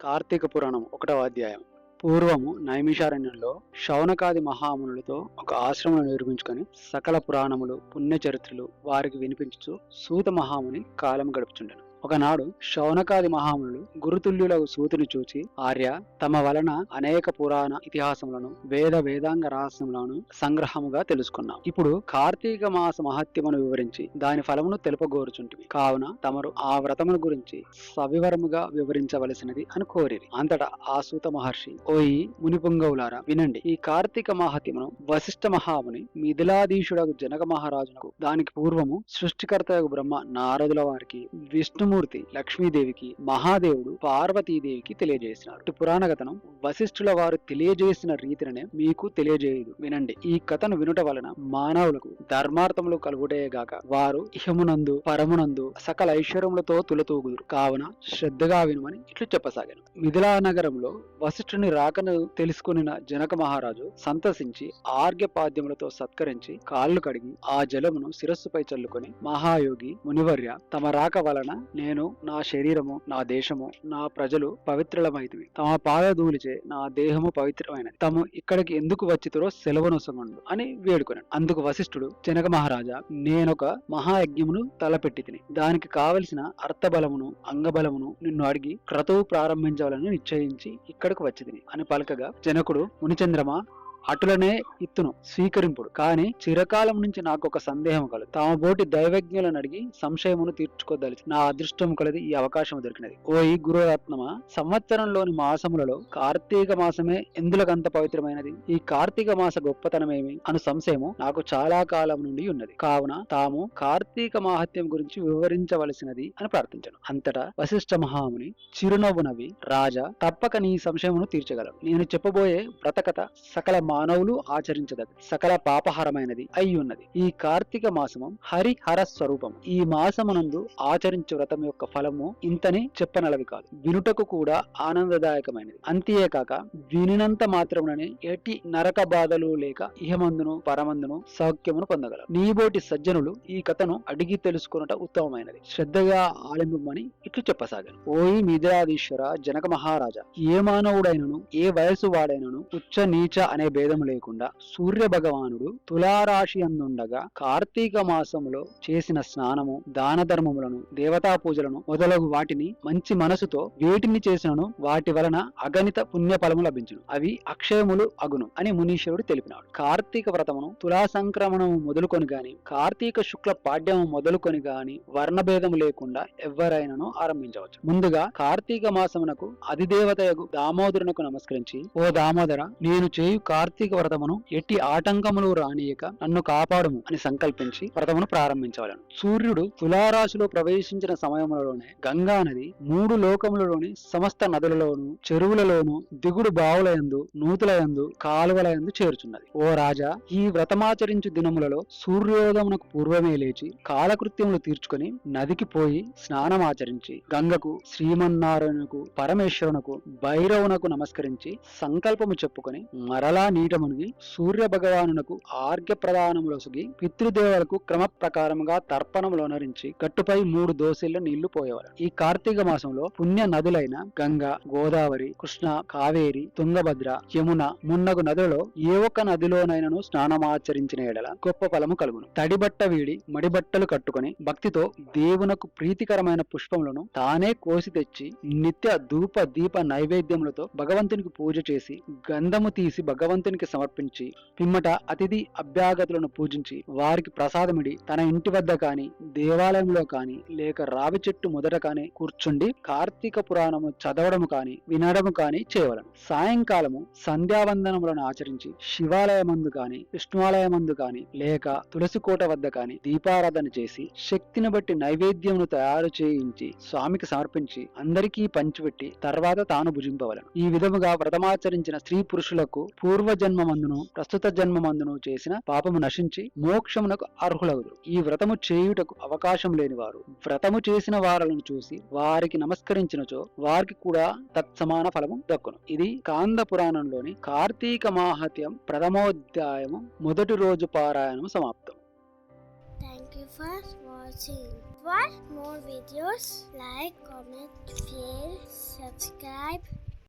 కార్తీక పురాణం 1వ అధ్యాయం. పూర్వము నైమిషారణ్యంలో శౌనకాది మహామునులతో ఒక ఆశ్రమం నిర్మించుకొని సకల పురాణములు పుణ్యచరిత్రలు వారికి వినిపించుచు సూత మహాముని కాలం గడుపుచుండెను. ఒకనాడు శౌనకాది మహామునులు గురుతుల్యులకు సూతుని చూచి, ఆర్య, తమ వలన అనేక పురాణ ఇతిహాసములను వేదాంగ రహస్యములను సంగ్రహముగా తెలుసుకున్నాం. ఇప్పుడు కార్తీక మాస మహత్యమును వివరించి దాని ఫలమును తెలుపగోరుచుంటివి. కావున తమరు ఆ వ్రతముల గురించి సవివరముగా వివరించవలసినది అని కోరిరి. అంతటా ఆ సూత మహర్షి, ఓయి మునిపుంగవులారా, వినండి. ఈ కార్తీక మహత్యమును వశిష్ఠ మహాముని మిథిలాధీశుడకు జనక మహారాజునకు, దానికి పూర్వము సృష్టికర్తయగు బ్రహ్మ నారదుల వారికి, విష్ణుమూర్తి లక్ష్మీదేవికి, మహాదేవుడు పార్వతీదేవికి తెలియజేసినారు. ఇటు పురాణ కథనం వశిష్ఠుల వారు తెలియజేసిన రీతినే మీకు తెలియజేయదు, వినండి. ఈ కథను వినుట వలన మానవులకు ధర్మార్థములు కలుగుటయేగాక వారు ఇహమునందు పరమునందు సకల ఐశ్వర్యములతో తులతూగుదురు. కావున శ్రద్ధగా వినుమని ఇట్లు చెప్పసాగాను. మిథిలా నగరంలో వశిష్ఠుని రాకను తెలుసుకుని జనక మహారాజు సంతసించి ఆర్ఘ్యపాద్యములతో సత్కరించి కాళ్ళు కడిగి ఆ జలమును శిరస్సుపై చల్లుకొని, మహాయోగి మునివర్య, తమ రాక వలన నేను, నా శరీరము, నా దేశము, నా ప్రజలు పవిత్రులమైతివి. తమ పాదధూళిచే నా దేహము పవిత్రమైనది. తాము ఇక్కడికి ఎందుకు వచ్చితురో సెలవునొసగండు అని వేడుకొనను. అందుకు వశిష్ఠుడు, జనక మహారాజా, నేనొక మహాయజ్ఞమును తలపెట్టి తిని దానికి కావలసిన అర్థబలమును అంగబలమును నిన్ను అడిగి క్రతువు ప్రారంభించాలని నిశ్చయించి ఇక్కడికి వచ్చి తిని అని పలకగా, జనకుడు, మునిచంద్రమా, అటులనే ఇత్తును స్వీకరింపుడు. కాని చిరకాలం నుంచి నాకు ఒక సందేహం కలదు. తమ బోటి దైవజ్ఞులను అడిగి సంశయమును తీర్చుకోదలిచి నా అదృష్టం కలది ఈ అవకాశం దొరికినది. ఓయి గురురత్నమా, సంవత్సరంలోని మాసములలో కార్తీక మాసమే ఎందులకంత పవిత్రమైనది? ఈ కార్తీక మాస గొప్పతనమేమి అను సంశయము నాకు చాలా కాలం నుండి ఉన్నది. కావున తాము కార్తీక మాహత్యం గురించి వివరించవలసినది అని ప్రార్థించను. అంతటా వశిష్ఠ మహాముని చిరునవ్వు నవ్వి, రాజా, తప్పక నీ సంశయమును తీర్చగలవు. నేను చెప్పబోయే వ్రతకథ సకల మానవులు ఆచరించదగ్గ సకల పాపహరమైనది అయ్యున్నది. ఈ కార్తీక మాసము హరిహర స్వరూపము. ఈ మాసమునందు ఆచరించే వ్రతం యొక్క ఫలము ఇంతని చెప్పనలవి కాదు, వినుటకు కూడా ఆనందదాయకమైనది. అంతేకాక వినినంత మాత్రముననే ఎట్టి నరక బాధలు లేక ఇహమందును పరమందును సౌఖ్యమును పొందగలరు. నీబోటి సజ్జనులు ఈ కథను అడిగి తెలుసుకున్నట ఉత్తమమైనది. శ్రద్ధగా ఆలింబమని ఇట్లు చెప్పసాగాను. ఓయి మిథిలాధీశ్వర జనక మహారాజా, ఏ మానవుడైనను ఏ వయసు వాడైనను ఉచ్చ నీచ అనే భేదము లేకుండా సూర్య భగవానుడు తులారాశి అందుండగా కార్తీక మాసములో చేసిన స్నానము, దాన ధర్మములను, దేవతా పూజలను మొదలగు వాటిని మంచి మనసుతో వేటిని చేసినను వాటి వలన అగణిత పుణ్య ఫలము లభించును. అవి అక్షయములు అగును అని మునీశ్వరుడు తెలిపినాడు. కార్తీక వ్రతమును తులా సంక్రమణము మొదలుకొని గాని, కార్తీక శుక్ల పాడ్యము మొదలుకొని గాని వర్ణభేదము లేకుండా ఎవ్వరైనను ఆరంభించవచ్చు. ముందుగా కార్తీక మాసమునకు అధిదేవతయగు దామోదరునకు నమస్కరించి, ఓ దామోదర, నేను చేయు కార్తీక వ్రతమును ఎట్టి ఆటంకములు రానియక నన్ను కాపాడుము అని సంకల్పించి వ్రతమును ప్రారంభించవలను. సూర్యుడు తులారాశిలో ప్రవేశించిన సమయంలోనే గంగా నది 3 లోకములలోని సమస్త నదులలోను, చెరువులలోను, దిగుడు బావులయందు, నూతులయందు, కాలువలయందు చేరుచున్నది. ఓ రాజా, ఈ వ్రతమాచరించు దినములలో సూర్యోదయమునకు పూర్వమే లేచి కాలకృత్యములు తీర్చుకొని నదికి పోయి స్నానమాచరించి గంగకు, శ్రీమన్నారాయణకు, పరమేశ్వరునకు, భైరవునకు నమస్కరించి సంకల్పము చెప్పుకొని మరలా నీట మునిగి సూర్య భగవానునకు ఆర్ఘ్య ప్రదానములొసగి పితృదేవులకు క్రమ ప్రకారముగా తర్పణములోనరించి గట్టుపై 3 దోసెళ్ల నీళ్లు పోయేవారు. ఈ కార్తీక మాసంలో పుణ్య నదులైన గంగా, గోదావరి, కృష్ణ, కావేరి, తుంగభద్ర, యమున మున్నగు నదులలో ఏ ఒక్క నదిలోనైనను స్నానమాచరించిన ఎడల గొప్ప ఫలము కలుగును. తడిబట్ట వీడి మడిబట్టలు కట్టుకొని భక్తితో దేవునకు ప్రీతికరమైన పుష్పములను తానే కోసి తెచ్చి నిత్య ధూప దీప నైవేద్యములతో భగవంతునికి పూజ చేసి గంధము తీసి భగవంతునికి సమర్పించి పిమ్మట అతిథి అభ్యాగతులను పూజించి వారికి ప్రసాదమిడి తన ఇంటి వద్ద కాని, దేవాలయంలో కాని, లేక రావి చెట్టు మొదట కాని కూర్చుండి కార్తీక పురాణము చదవడము కాని వినడము కాని చేయవలను. సాయంకాలము సంధ్యావందనములను ఆచరించి శివాలయమందు కాని, విష్ణువాలయమందు కాని, లేక తులసికోట వద్ద కాని దీపారాధన చేసి శక్తిని బట్టి నైవేద్యమును తయారు చేయించి స్వామికి సమర్పించి అందరికీ పంచిపెట్టి తర్వాత తాను భుజింపవలను. ఈ విధముగా వ్రతమాచరించిన స్త్రీ పురుషులకు పూర్వజన్మమందును ప్రస్తుత జన్మమందును చేసిన పాపము నశించి మోక్షమునకు అర్హులగుదురు. ఈ వ్రతము చేయుటకు అవకాశం లేని వారు వ్రతము చేసిన వారలను చూసి వారికి నమస్కరించినచో వారికి కూడా తత్సమాన ఫలము దక్కును. ఇది కాంద పురాణంలోని కార్తీక మాహత్యం ప్రథమోధ్యాయము మొదటి రోజు పారాయణము సమాప్తం. Thank you for watching. For more videos, like, comment, share, subscribe.